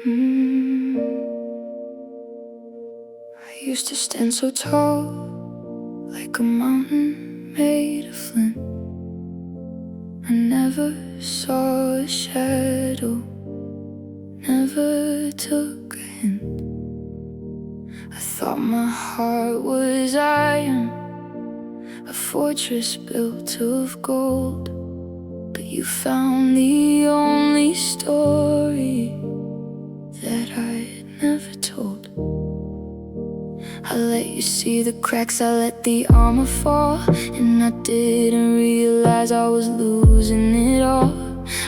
Mm. I used to stand so tall, like a mountain made of flint. I never saw a shadow, never took a hint. I thought my heart was iron, a fortress built of gold. But you found the only story that I'd never told. I let you see the cracks, I let the armor fall, and I didn't realize I was losing it all.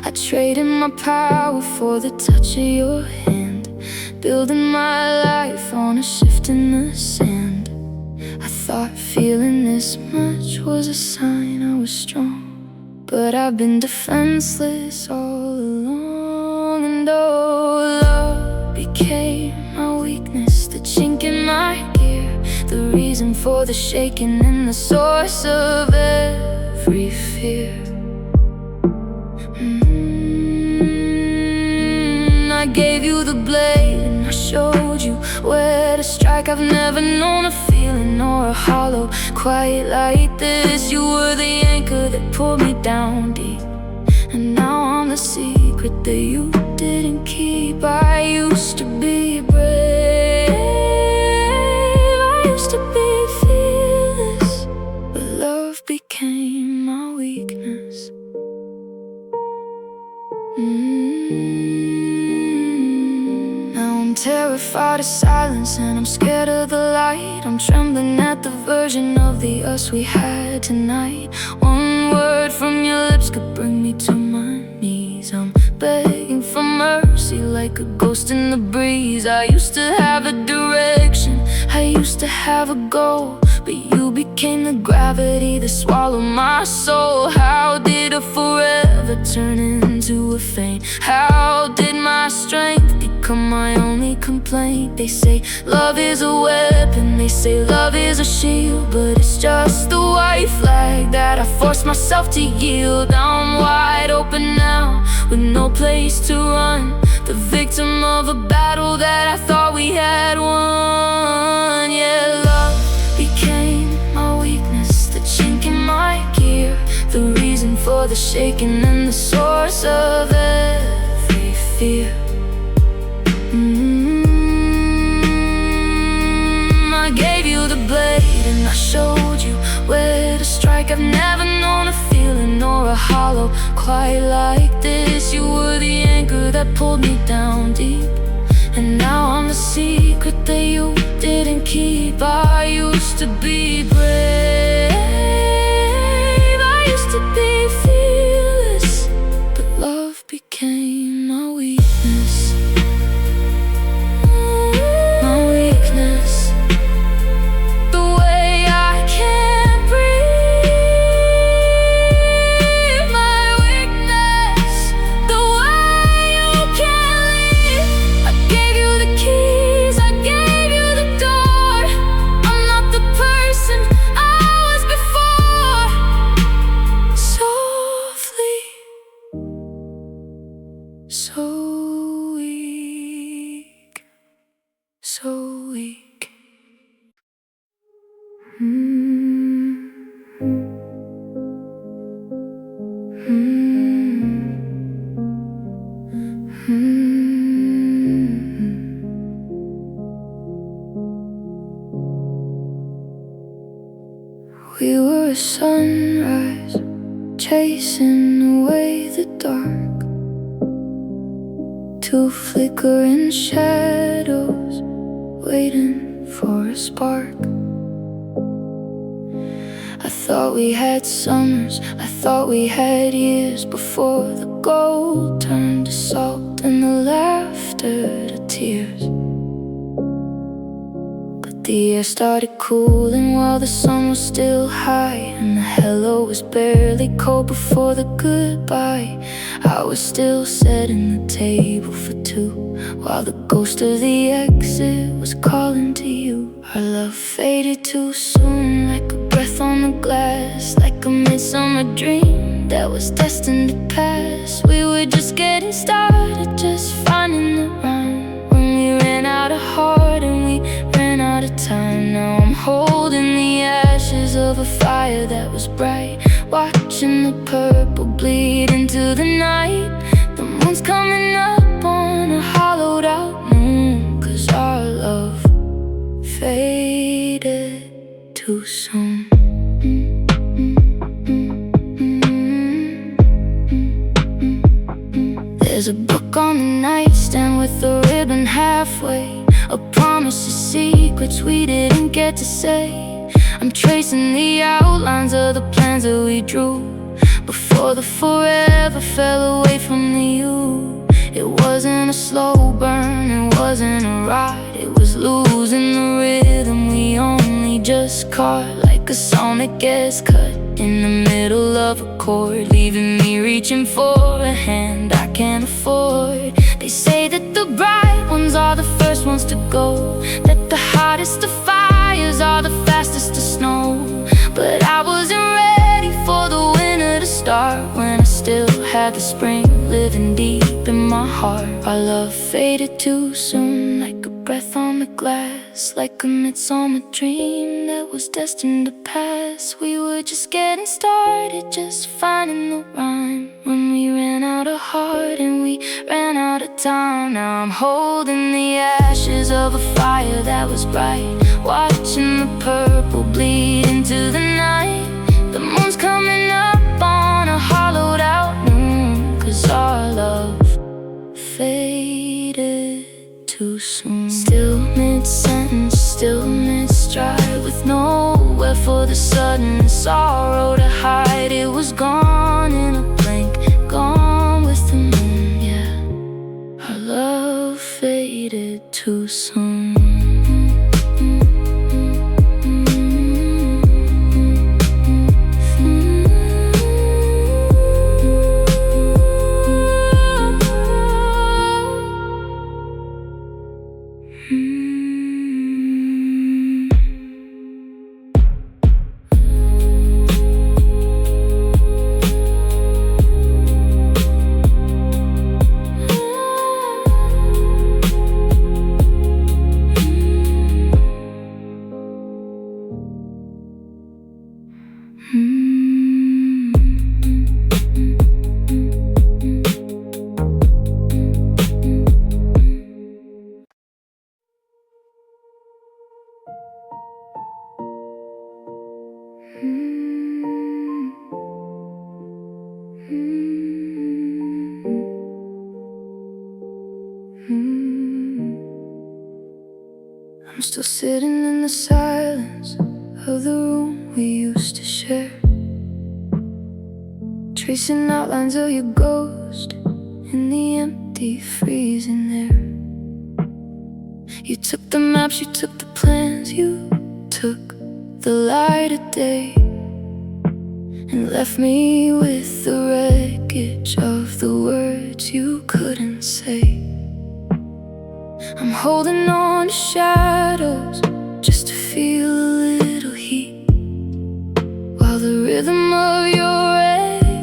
I traded my power for the touch of your hand, building my life on a shift in the sand. I thought feeling this much was a sign I was strong, but I've been defenseless all along. And oh, love became my weakness, the chink in my gear, the reason for the shaking and the source of every fear. I gave you the blade and I showed you where to strike. I've never known a feeling or a hollow quite like this. You were the anchor that pulled me down deep, and now I'm the secret that you didn't keep. I used to be brave, I used to be fearless, but love became my weakness. Now I'm terrified of silence and I'm scared of the light. I'm trembling at the version of the us we had tonight. One word from your lips could bring me to my knees. I'm begging for mercy like a ghost in the breeze. I used to have a direction, I used to have a goal, but you became the gravity that swallowed my soul. How did a forever turn into a feint? How did my strength become my only complaint? They say love is a weapon, they say love is a shield, but it's just the white flag that I forced myself to yield. I'm wide open now, with no place to run, the victim of a battle that I thought we had won. Yeah, love became my weakness, the chink in my gear, the reason for the shaking and the source of every fear. I gave you the blade and I showed you where to strike. I've never known a feeling or a hollow quite like this. You were the anchor that pulled me down deep, and now I'm the secret that you didn't keep. I used to be brave, I used to be fearless, but love became my weakness. My weakness, the way I can't breathe. My weakness, the way you can't leave. I gave you the keys, I gave you the door. I'm not the person I was before. Softly, so weak, so weak. We were a sunrise, chasing away the dark, two flickering shadows, waiting for a spark. I thought we had summers, I thought we had years, before the gold turned to salt and the laughter to tears. But the air started cooling while the sun was still high, and the hello was barely cold before the goodbye. I was still setting the table for two, while the ghost of the exit was calling to you. Our love faded too soon, like a breath on the glass, like a midsummer dream that was destined to pass. We were just getting started, just finding the rhyme. holding the ashes of a fire that was bright, watching the purple bleed into the night. The moon's coming up on a hollowed out moon, 'cause our love faded too soon. There's a book on the nightstand with a ribbon halfway, a promise of secrets we didn't get to say. I'm tracing the outlines of the plans that we drew before the forever fell away from the you. It wasn't a slow burn, it wasn't a ride, it was losing the rhythm we only just caught, like a song that gets cut in the middle of a chord, leaving me reaching for a hand I can't afford. They say that the bright ones are the first ones to go, that the hottest of fires are the fastest to snow. But I wasn't ready for the winter to start when I still had the spring living deep in my heart. Our love faded too soon, like a breath on the glass, like a midsummer dream that was destined to pass. We were just getting started, just finding the rhyme, when we ran out of heart and we ran out of time. Now I'm holding the ashes of a fire that was bright, watching the purple bleed into the night. The moon's coming up on a hollowed out moon, 'cause our love faded too soon. Still mid-sentence, still mid-stride, with nowhere for the sudden sorrow to hide. It was gone in a blink, gone with the moon, yeah. Our love faded too soon. I'm still sitting in the silence of the room we used to share, tracing outlines of your ghost in the empty freezing air. You took the maps, you took the plans, you took the light of day, and left me with the wreckage of the words you couldn't say. I'm holding on to shadows just to feel a little heat, while the rhythm of your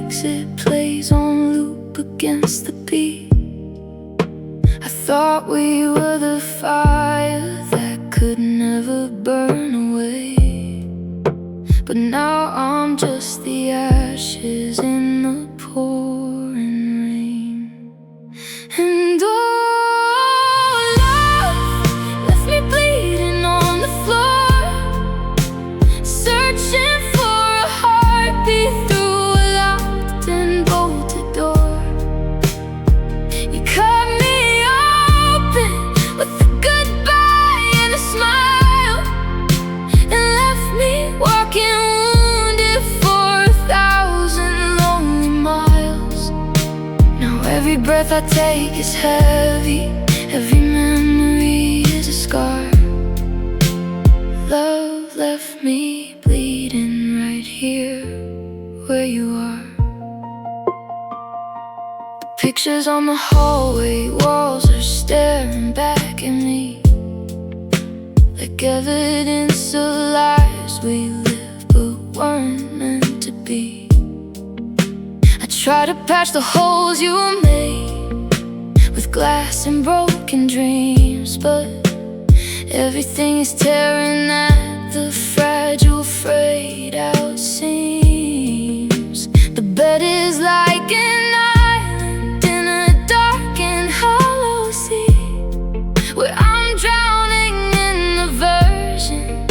exit plays on loop against the beat. I thought we were the fire that could never burn away, but now I'm just the ashes in the pouring rain. And every breath I take is heavy, every memory is a scar. Love left me bleeding right here where you are. The pictures on the hallway walls are staring back at me, like evidence of lives we lived but weren't meant to be. Try to patch the holes you made with glass and broken dreams, but everything is tearing at the fragile, frayed out seams. The bed is like an island in a dark and hollow sea, where I'm drowning in the version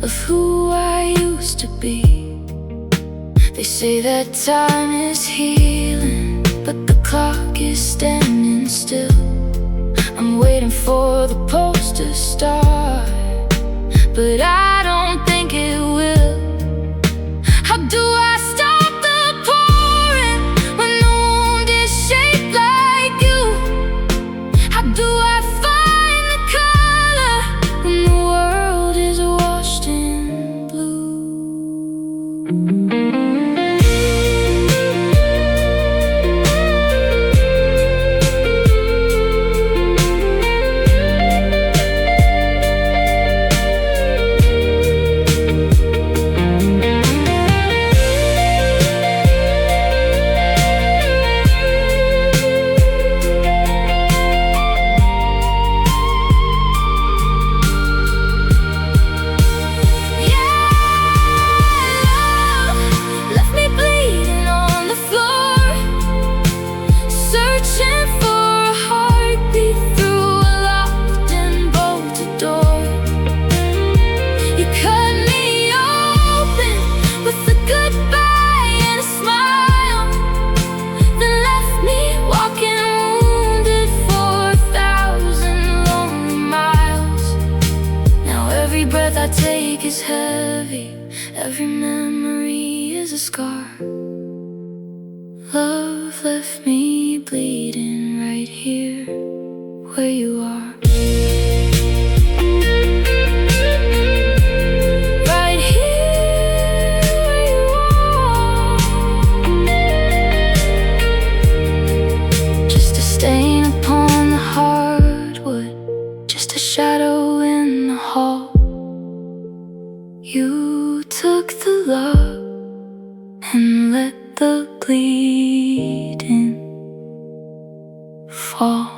of who I used to be. They say that time is healing, but the clock is standing still. I'm waiting for the post to start, but I don't think it will. How do I stop the pouring when the wound is shaped like you? How do I find the color when the world is washed in blue? I take is heavy, every memory is a scar. Love left me bleeding right here where you are. Right here where you are. Just a stain upon the hardwood, just a shadow in the hall. You took the love and let the bleeding fall.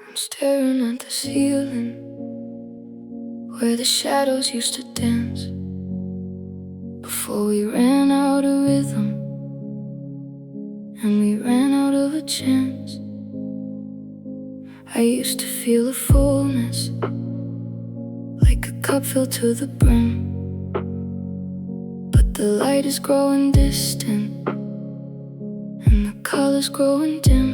I'm staring at the ceiling where the shadows used to dance before we ran out of rhythm and we ran out of a chance. I used to feel a fullness, like a cup filled to the brim, but the light is growing distant and the colors growing dim.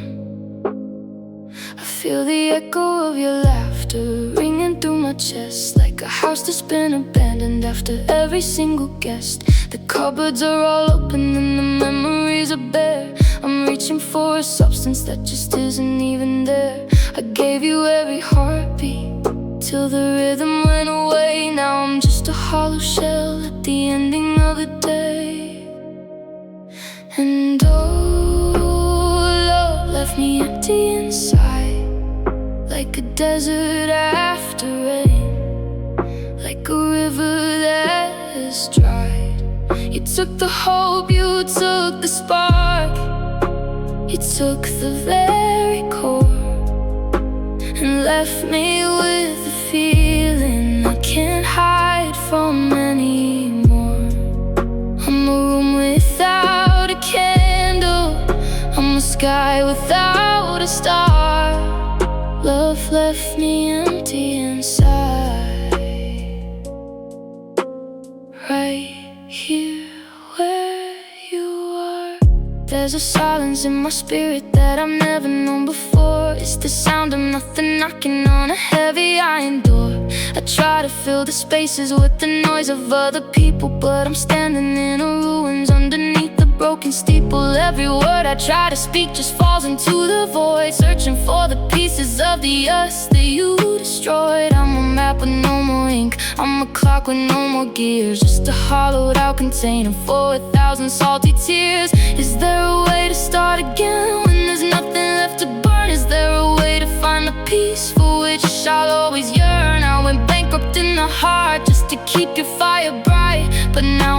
I feel the echo of your laughter ringing through my chest, like a house that's been abandoned after every single guest. The cupboards are all open and the memories are bare. I'm reaching for a substance that just isn't even there. I gave you every heartbeat till the rhythm went away. Now I'm just a hollow shell at the ending of the day. And oh, love left me empty inside, like a desert after rain, like a river that has dried. You took the hope, you took the spark, you took the very core, and left me with a feeling I can't hide from anymore. I'm a room without a candle, I'm a sky without a star. Love left me empty inside, right here where you are. There's a silence in my spirit that I've never known before. It's the sound of nothing knocking on a heavy iron door. I try to fill the spaces with the noise of other people, but I'm standing in a ruins underneath the broken steeple. Every word I try to speak just falls into the void, searching for the pieces of the us that you destroyed. I'm a map with no more ink, I'm a clock with no more gears, just a hollowed out container for 1,000 salty tears. Is there a way to start again when there's nothing left to burn? Is there a way to find the peace for which I'll always yearn? I went bankrupt in the heart just to keep your fire bright, but now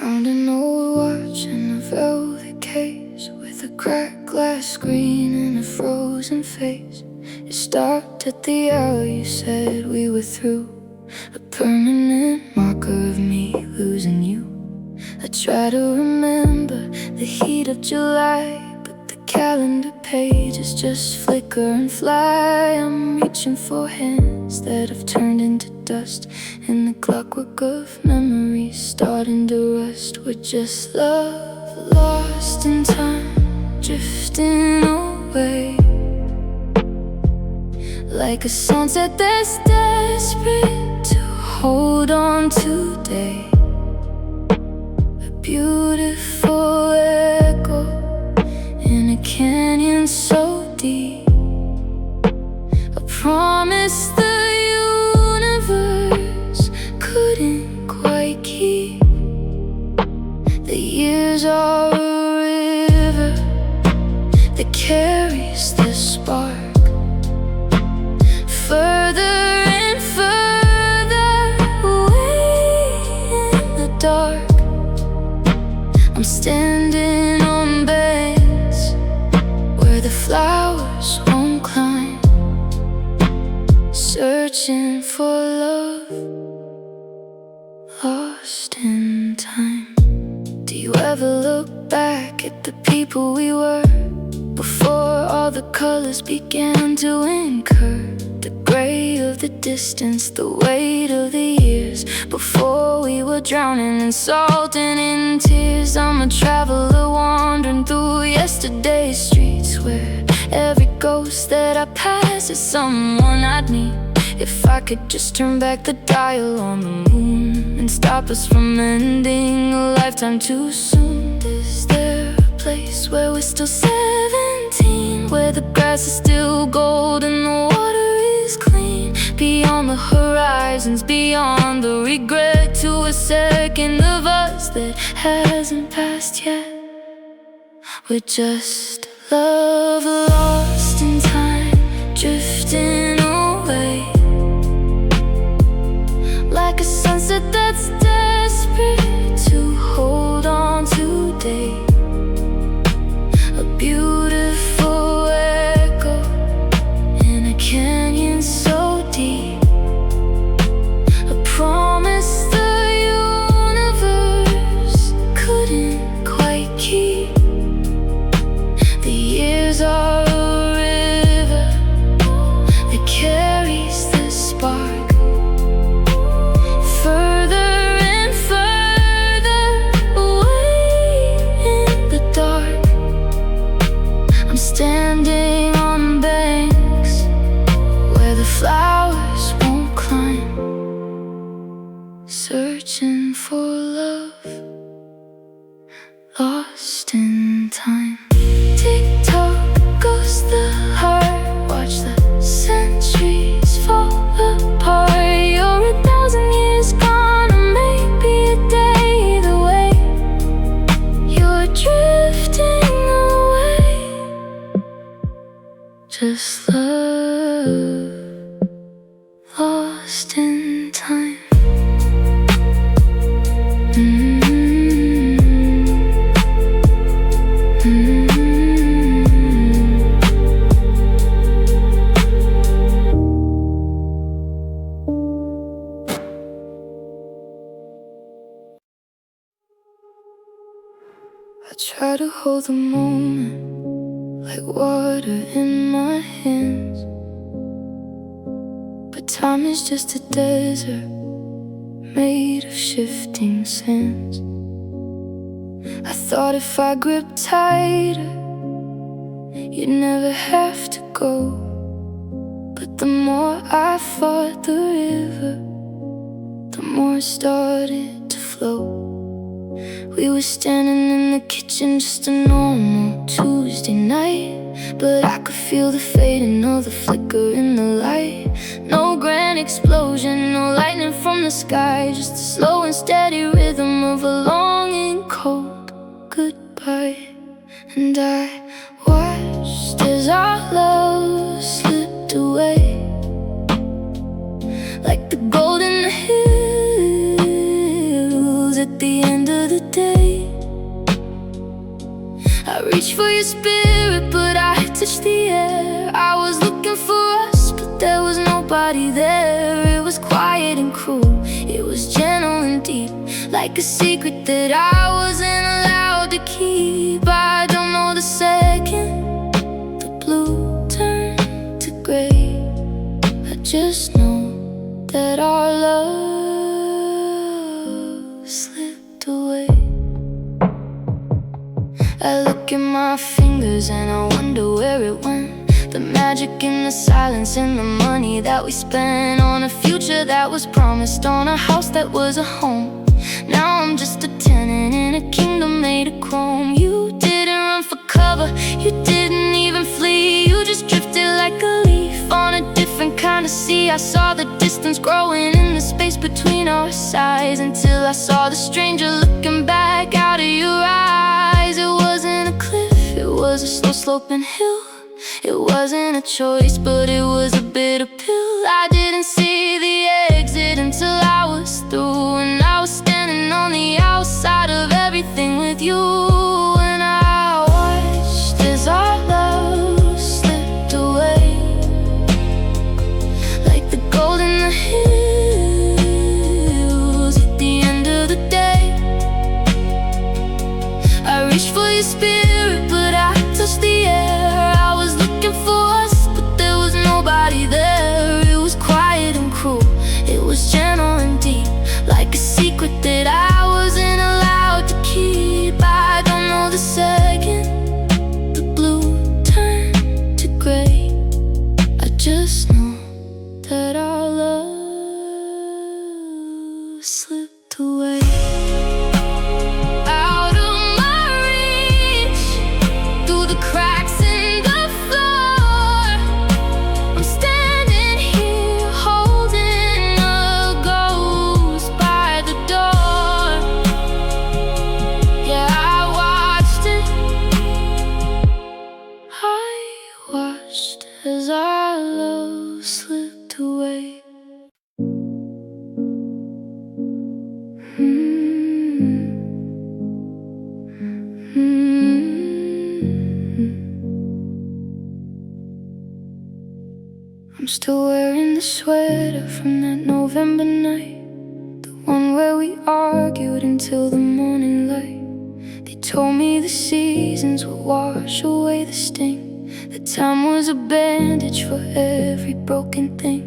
Found an old watch in a velvet case, with a cracked glass screen and a frozen face. It stopped at the hour you said we were through, a permanent marker of me losing you. I try to remember the heat of July, but the calendar pages just flicker and fly. I'm reaching for hands that have turned into dust, and the clockwork of memories starting to rust. We're just love lost in time, drifting away, like a sunset that's desperate to hold on today. A beautiful echo in a canyon so deep, a promise the universe couldn't quite keep. The years are a river that carries the spark further and further away in the dark. I'm standing on banks where the flowers won't climb, searching for love lost in time. Do you ever look back at the people we were before all the colors began to incur? The gray of the distance, the weight of the years, before we were drowning in salt and in tears. I'm a traveler wandering through yesterday's streets, where every ghost that I pass is someone I'd meet. If I could just turn back the dial on the moon and stop us from ending a lifetime too soon. Is there a place where we're still 17, where the grass is still gold and the water is clean? Beyond the horizons, beyond the regret, to a second of us that hasn't passed yet. We're just love lost in time, drifting away, like a sunset that's desperate to hold on today. A beautiful echo in a canyon so deep, a promise the universe couldn't quite keep. The years are a river that carries the spark further and further away in the dark. I'm standing on banks where the flowers won't climb, searching for love lost in time. Tick-tock goes the heart, watch the centuries fall apart. You're 1,000 years gone, or maybe a day the way you're drifting away. Just love lost in time. I try to hold the moment like water in my hands, but time is just a desert made of shifting sands. I thought if I gripped tighter, you'd never have to go, but the more I fought the river, the more it started to flow. We were standing in the kitchen, just a normal Tuesday night, but I could feel the fading of the flicker in the light. No grand explosion, no lightning from the sky, just a slow and steady rhythm of a long and cold goodbye. And I watched as our love slipped away, like the golden hills at the end of the day. I reached for your spirit, but I touched the air. I was looking for us, but there was nobody there. It was quiet and cruel, it was gentle and deep, like a secret that I wasn't allowed to keep. I don't know the second the blue turned to gray. I just know that our love slipped away. I look at my fingers and I wonder where it went. The magic in the silence and the money that we spent on a future that was promised, on a house that was a home. Now I'm just a tenant in a kingdom made of chrome. You didn't run for cover, you didn't even flee. You just drifted like a leaf on a different kind of sea. I saw the distance growing in the space between our sides, until I saw the stranger looking back out of your eyes. It wasn't a cliff, it was a slow sloping hill. It wasn't a choice, but it was a bitter pill. I didn't see the exit until I was through, and I was standing on the outside of everything with you. And I watched as our love slipped away, like the gold in the hills at the end of the day. I reached for your spirit, but I touched the air. I was looking for us, but there was nobody there. It was quiet and cruel, it was gentle and deep, like a secret that I wasn't allowed to keep. I don't know the second the blue turned to gray. I just know that our love slipped away. Out of my reach, through the cracks in the floor, I'm standing here holding a ghost by the door. Yeah, I watched it, I watched as our love slipped away. I'm still wearing the sweater from that November night, the one where we argued until the morning light. They told me the seasons would wash away the sting, that time was a bandage for every broken thing.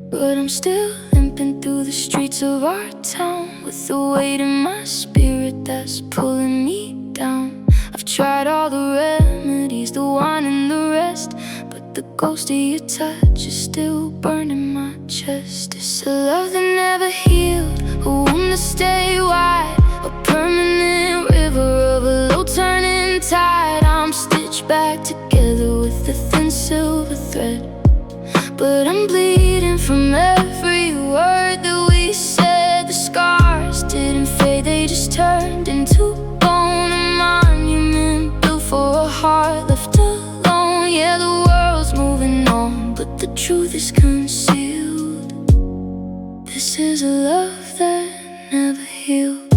But I'm still limping through the streets of our town, with the weight in my spirit that's pulling me down. I've tried all the remedies, the wine and the rest, but the ghost of your touch is still burning my chest. It's a love that never healed, a wound that stayed wide, a permanent river of a low turning tide. I'm stitched back together with a thin silver thread, but I'm bleeding from every word that we said. The scars didn't fade, they just turned into bone, a monument built for a heart left alone. Yeah, the world's moving on, but the truth is concealed. This is a love that never healed.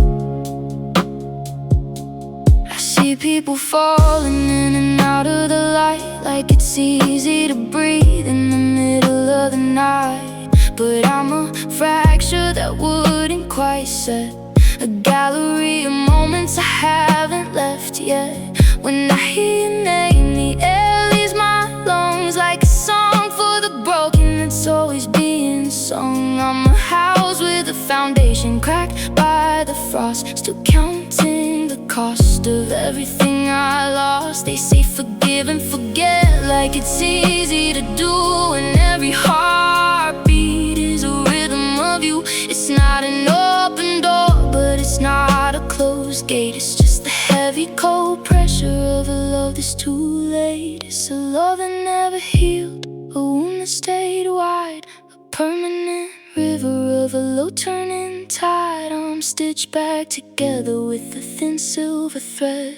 I see people falling in and out of the light, like it's easy to breathe in the middle of the night. But I'm a fracture that wouldn't quite set, a gallery of moments I haven't left yet. When I hear your name, the air leaves my lungs, like a song for the broken that's always being sung. I'm a house with a foundation cracked by the frost, still counting the cost of everything I lost. They say forgive and forget, like it's easy to do when every heartbeat is a rhythm of you. It's not an open door, but it's not a closed gate. It's just the heavy cold pressure of a love that's too late. It's a love that never healed, a wound that stayed wide, a permanent river of a low turning tide. I'm stitched back together with a thin silver thread,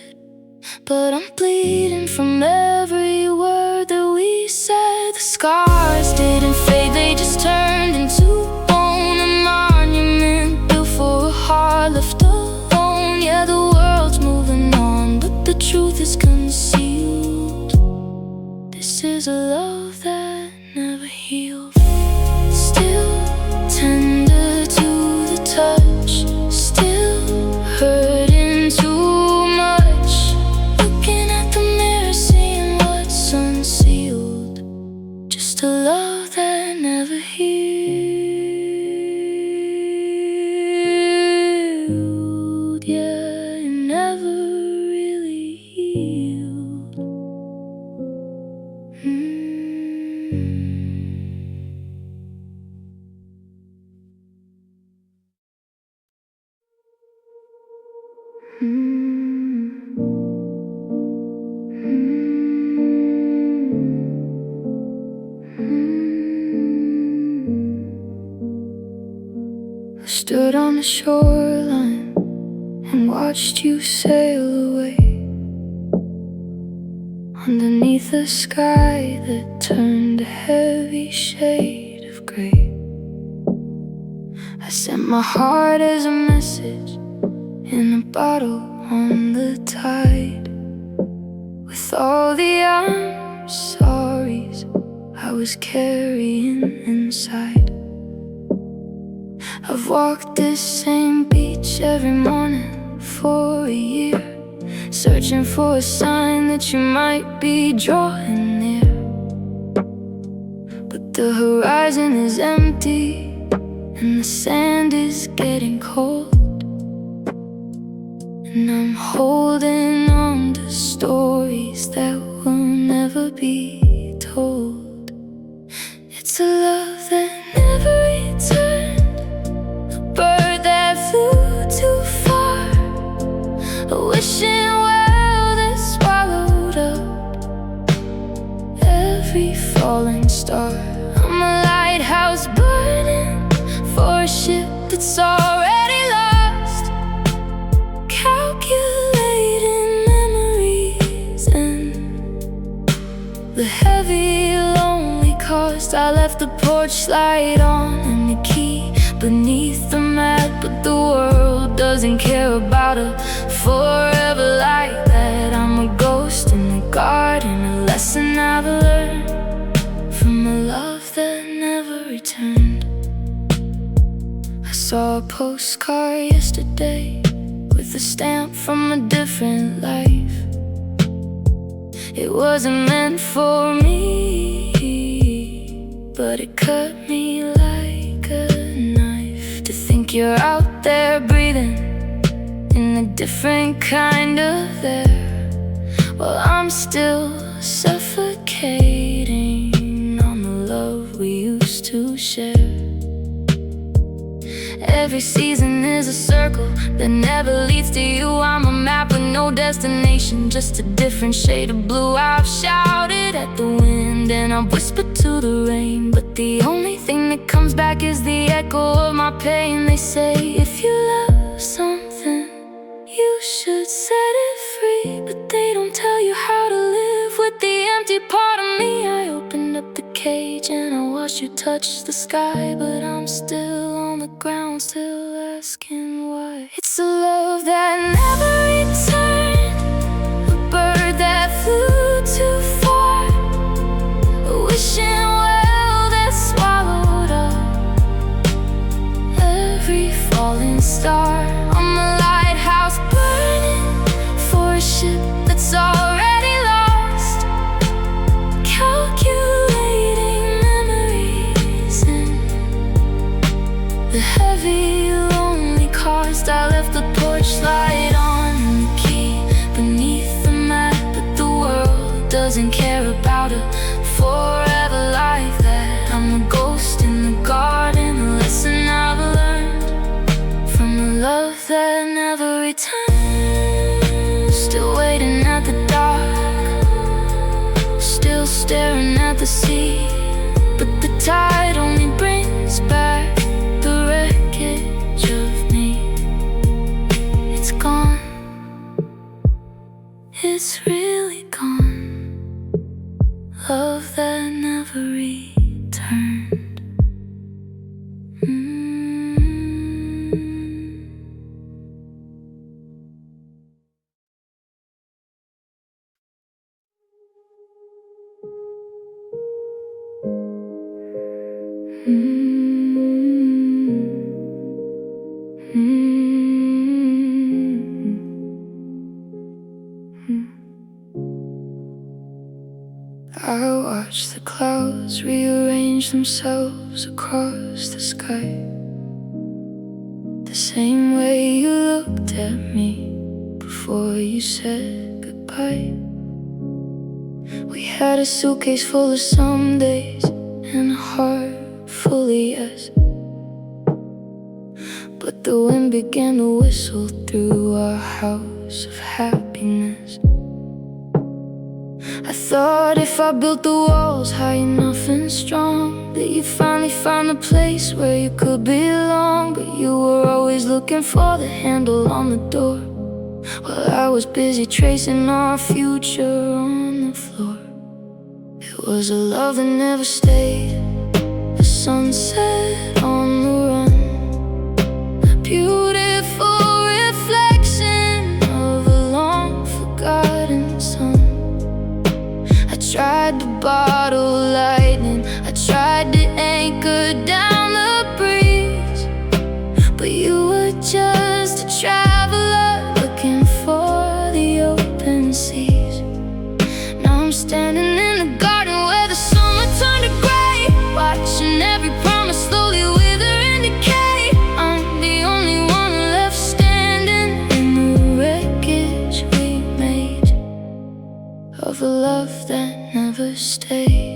but I'm bleeding from every word that we said. The scars didn't fade, they just turned into bone, a monument built for a heart left alone. that the world's moving on, but the truth is concealed. This is a love that never healed. Still tender to the touch, still hurting too much. Looking at the mirror, seeing what's unsealed. Just a love that never healed. Yeah, it never really healed. I stood on the shoreline and watched you sail away, underneath a sky that turned a heavy shade of gray. I sent my heart as a message in a bottle on the tide, with all the I'm sorries I was carrying inside. I've walked this same beach every morning for a year, searching for a sign that you might be drawing near. But the horizon is empty and the sand is getting cold, and I'm holding on to stories that will never be told. It's a love that never returned, a bird that flew too far, a wishing well that swallowed up every falling star. I'm a lighthouse burning for a ship that's already lost, calculating memories and the heavy, lonely cost. I left the porch light on and the key beneath the mat, but the world doesn't care about a forever like that. I'm a ghost in the garden, a lesson I've learned from a love that never returned. I saw a postcard yesterday with a stamp from a different life. It wasn't meant for me, but it cut me like a knife. To think you're out there breathing in a different kind of air, while I'm still suffocating on the love we used to share. Every season is a circle that never leads to you. I'm a map with no destination, just a different shade of blue. I've shouted at the wind and I've whispered to the rain, but the only thing that comes back is the echo of my pain. They say if you love something, you should set it free, but they don't tell you how to live with the empty part of me. I opened up the cage and I watched you touch the sky, but I'm still on the ground, still asking why. It's a love that never returned, a bird that flew too far, a wishing well that swallowed up every falling star. I'm a lighthouse burning for a ship that's already lost, calculating memories and the heavy, lonely cost. I left the porch light on and the key beneath the mat, but the world doesn't care about a forever like that. I'm a ghost in the garden, a lesson I've learned from a love that never returned. Still waiting at the dock, still staring at the sea, but the tide only brings back the wreckage of me. It's gone, it's really gone. Love that never returned. I watch the clouds rearrange themselves across the sky, the same way you looked at me before you said goodbye. We had a suitcase full of some days and a heart full of yes, but the wind began to whistle through our house of happiness. I thought if I built the walls high enough and strong, that you finally found a place where you could belong. But you were always looking for the handle on the door, while I was busy tracing our future on the floor. It was a love that never stayed, a sunset on the run, a beautiful reflection of a long forgotten sun. I tried to bottle lightning, I tried to anchor down the breeze, but you were just a traveler looking for the open seas. Now I'm standing in the garden where the summer turned to gray, watching every promise slowly wither and decay. I'm the only one left standing in the wreckage we made of a love that never stayed.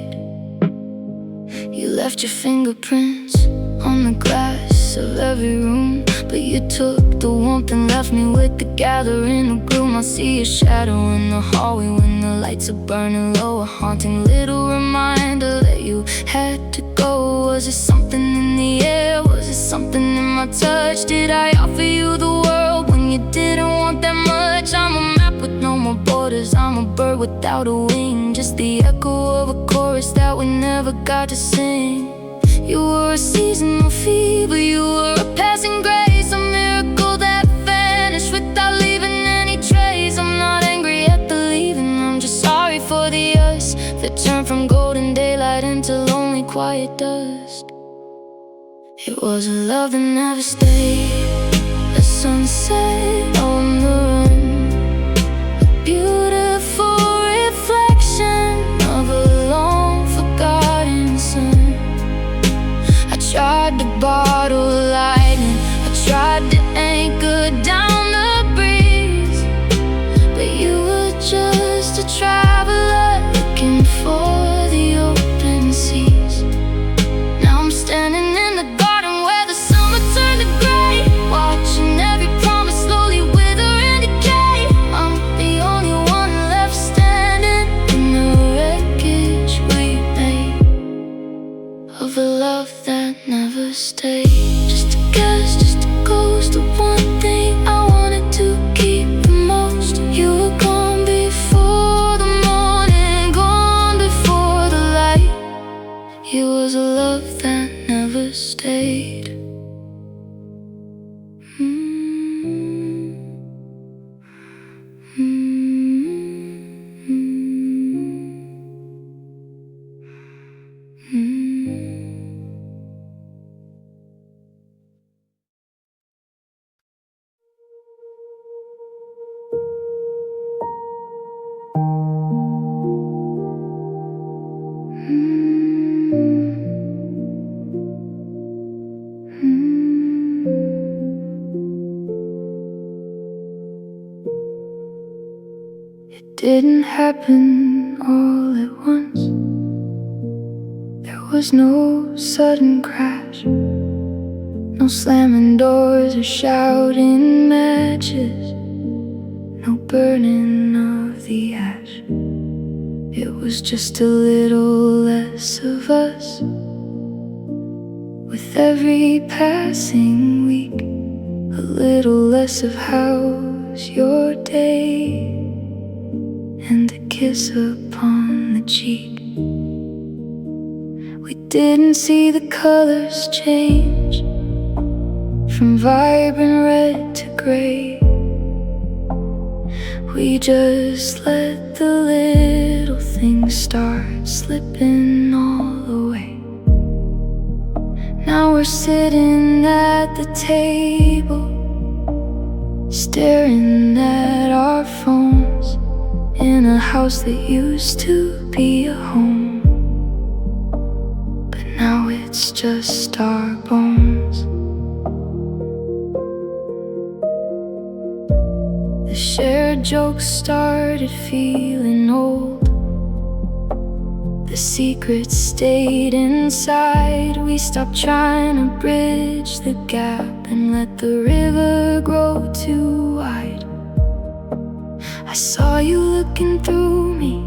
You left your fingerprints on the glass of every room, but you took the warmth and left me with the gathering of gloom. I see your shadow in the hallway when the lights are burning low, a haunting little reminder that you had to go. Was it something in the air? Was it something in my touch? Did I offer you the world when you didn't want that much? I'm a map with no more borders, I'm a bird without a wing, just the echo of a chorus that we never got to sing. You were a seasonal fever, you were a passing grace, a miracle that vanished without leaving any trace. I'm not angry at the leaving, I'm just sorry for the us that turned from golden daylight into lonely quiet dust. It was a love that never stayed, a sunset on the run, a beautiful reflection of a long forgotten sun. I tried to bottle lightning, I tried to anchor down the breeze, but you were just a traveler looking for the open seas. Now I'm standing in the garden where the summer turned to gray, watching every promise slowly wither and decay. I'm the only one left standing in the wreckage we made of a love that never stayed. Just a guess, just a ghost, the one thing I wanted to keep the most. You were gone before the morning, gone before the light. It was a love that never stayed. It didn't happen all at once. There was no sudden crash, no slamming doors or shouting matches, no burning of the ash. It was just a little less of us with every passing week, a little less of how's your day, and a kiss upon the cheek. We didn't see the colors change from vibrant red to gray. We just let the little things start slipping all away. we're sitting at the table, staring at our phones, in a house that used to be a home, but now it's just our bones. The shared jokes started feeling old, the secrets stayed inside. We stopped trying to bridge the gap and let the river grow too wide. I saw you looking through me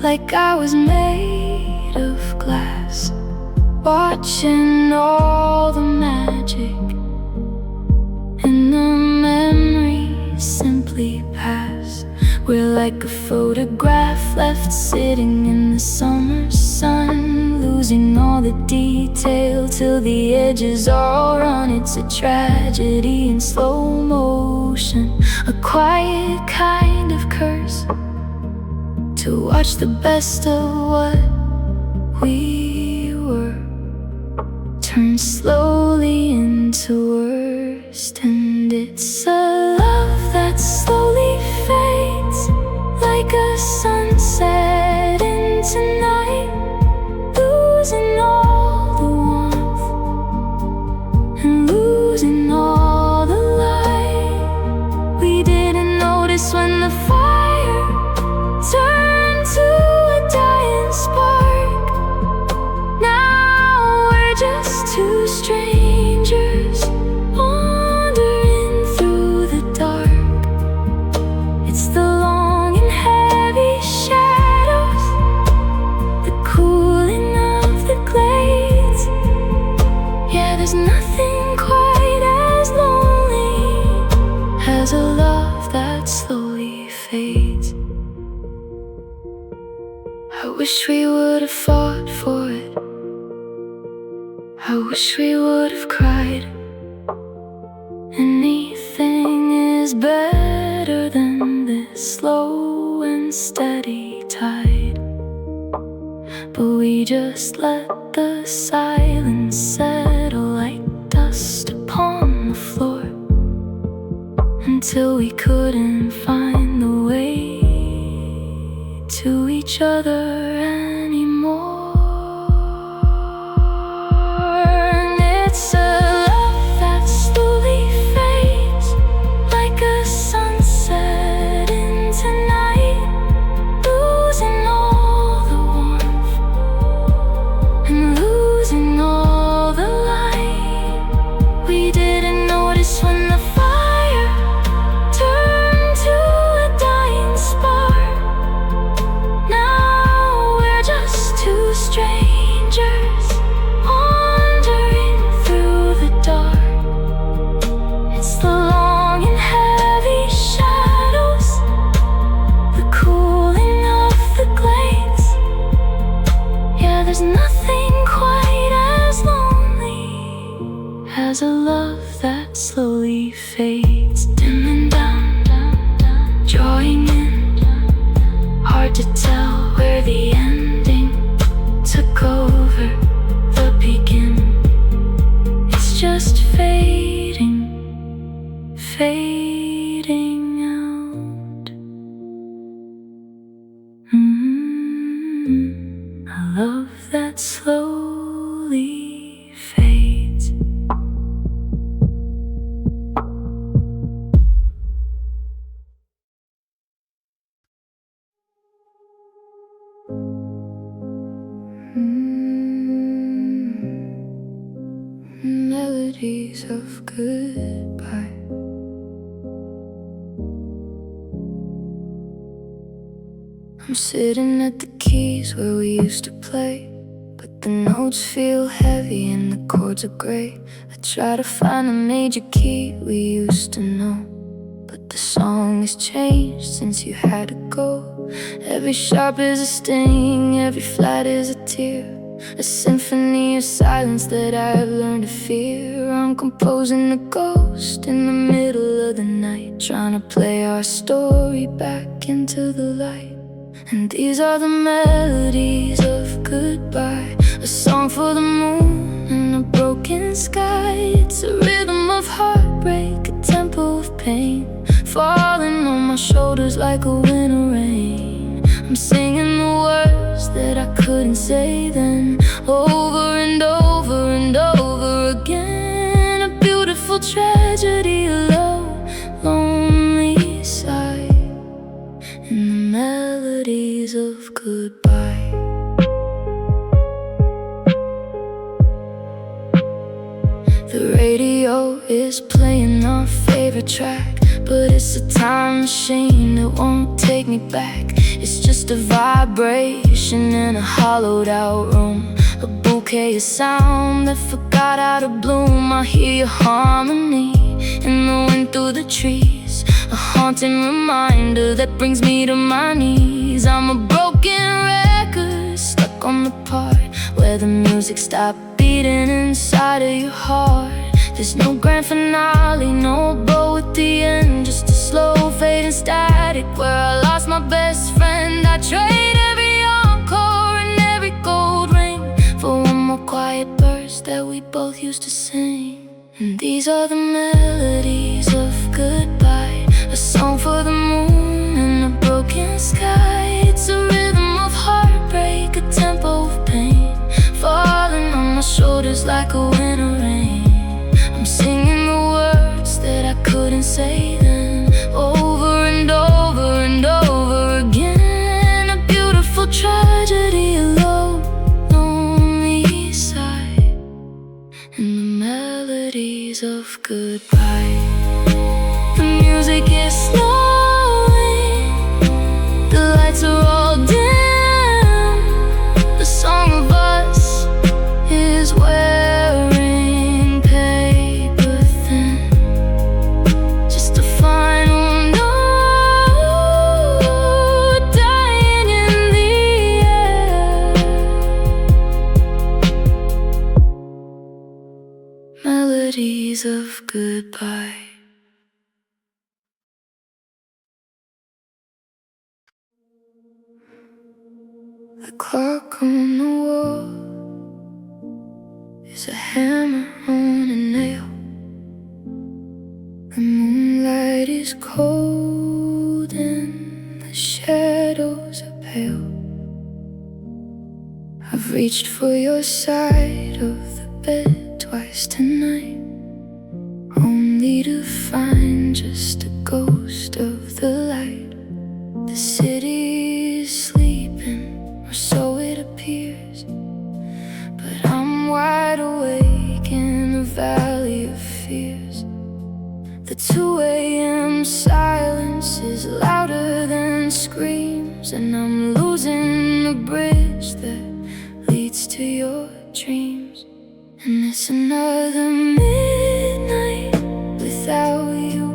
like I was made of glass, watching all the magic and the memories simply pass. We're like a photograph left sitting in the summer sun, losing all the detail till the edges are all run. It's a tragedy in slow motion, a quiet kind of curse, to watch the best of what we were turn slowly into worst. And it's a love that slowly fades, like a sunset into night, losing all the warmth and losing all the light. We didn't notice when the fire turned to a dying spark. Now we're just two strangers wandering through the dark. It's the long and heavy shadows, the cooling of the glades. Yeah, there's nothing quite as lonely as a love that slowly fades. I wish we would have fought for it, I wish we would have cried. Anything is better than this slow and steady tide. But we just let the silence settle like dust upon the floor, until we couldn't find the way to each other anymore. And it's a love that slowly fades, like a sunset into night, losing all the warmth and losing all the light. We didn't notice when the fire turned to a dying spark. Now we're just two strangers wandering through the dark. It's the long and heavy shadows, the cooling of the glades. Yeah, there's nothing quite as lonely as a love that slowly fades, dimming down, drawing in. Hard to tell where the ending took over the beginning. It's just fading, fading out. A love that slowly fades. Melodies of goodbye. I'm sitting at the keys where we used to play, but the notes feel heavy and the chords are gray. I try to find the major key we used to know, but the song has changed since you had to go. Every sharp is a sting, every flat is a tear, a symphony of silence that I've learned to fear. I'm composing a ghost in the middle of the night, trying to play our story back into the light. And these are the melodies of goodbye, a song for the moon and a broken sky. It's a rhythm of heartbreak, a tempo of pain, falling on my shoulders like a winter rain. I'm singing the words that I couldn't say then, over and over and over again. A beautiful tragedy, a low, lonely sigh, in the melodies of goodbye. The radio is playing our favorite track, but it's a time machine that won't take me back. It's just a vibration in a hollowed out room, a bouquet of sound that forgot how to bloom. I hear your harmony in the wind through the trees, a haunting reminder that brings me to my knees. I'm a broken record stuck on the part where the music stopped beating inside of your heart. There's no grand finale, no bow at the end, just a slow fading static where I lost my best friend. I trade every encore and every gold ring for one more quiet burst that we both used to sing. And these are the melodies of goodbye, a song for the moon and a broken sky. It's a rhythm of heartbreak, a tempo of pain, falling on my shoulders like a winter rain. I'm singing the words that I couldn't say then, over and over and over again. A beautiful tragedy, a low, lonely sigh, in the melodies of goodbye. The music is slowing, the lights are all dim, the song of us is wearing paper thin, just a final note dying in the air. Melodies of goodbye. The clock on the wall is a hammer on a nail. The moonlight is cold and the shadows are pale. I've reached for your side of the bed twice tonight, only to find just a ghost of the light. The city is sleeping, or so it appears, but I'm wide awake in a valley of fears. The 2 a.m. silence is louder than screams, and I'm losing the bridge that leads to your dreams. And it's another midnight without you,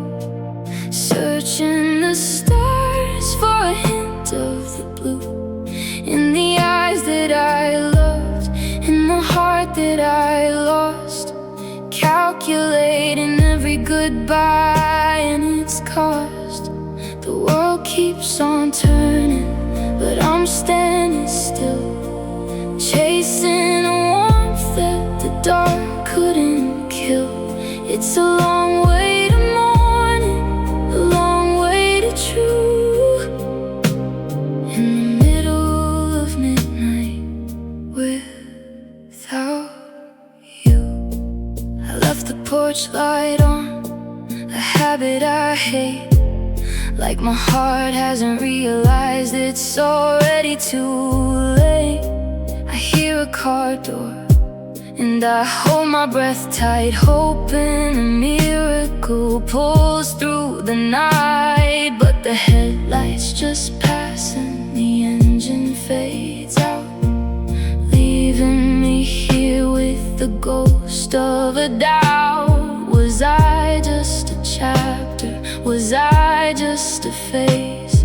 searching the stars for a hint of the blue, in the eyes that I loved, in the heart that I lost, calculating every goodbye and its cost. The world keeps on turning, but I'm standing still, chasing a warmth that the dark couldn't kill. It's a long way to morning, a long way to true, in the middle of midnight without you. I left the porch light on, a habit I hate, like my heart hasn't realized it's already too late. I hear a car door and I hold my breath tight, hoping a miracle pulls through the night. But the headlights just pass and the engine fades out, leaving me here with the ghost of a doubt. Was I just a chapter? Was I just a face,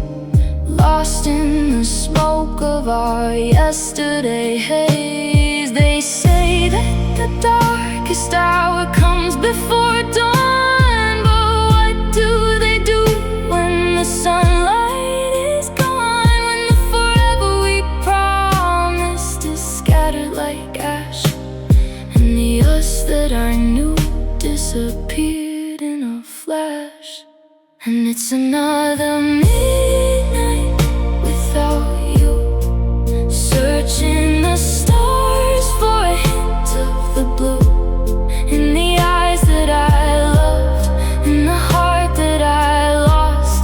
lost in the smoke of our yesterday haze? They say that the darkest hour comes before dawn, but what do they do when the sunlight is gone? When the forever we promised is scattered like ash, and the And it's another midnight without you, searching the stars for a hint of the blue, in the eyes that I loved, in the heart that I lost,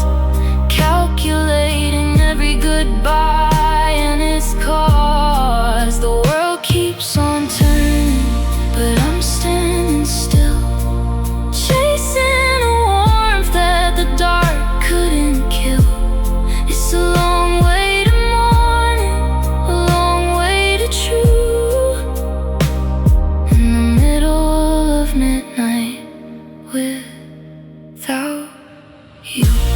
calculating every goodbye and its cause. The world keeps on turning, but I'm standing still, chasing a warmth that the dark couldn't kill. It's a long way to morning, a long way to true, in the middle of midnight without you.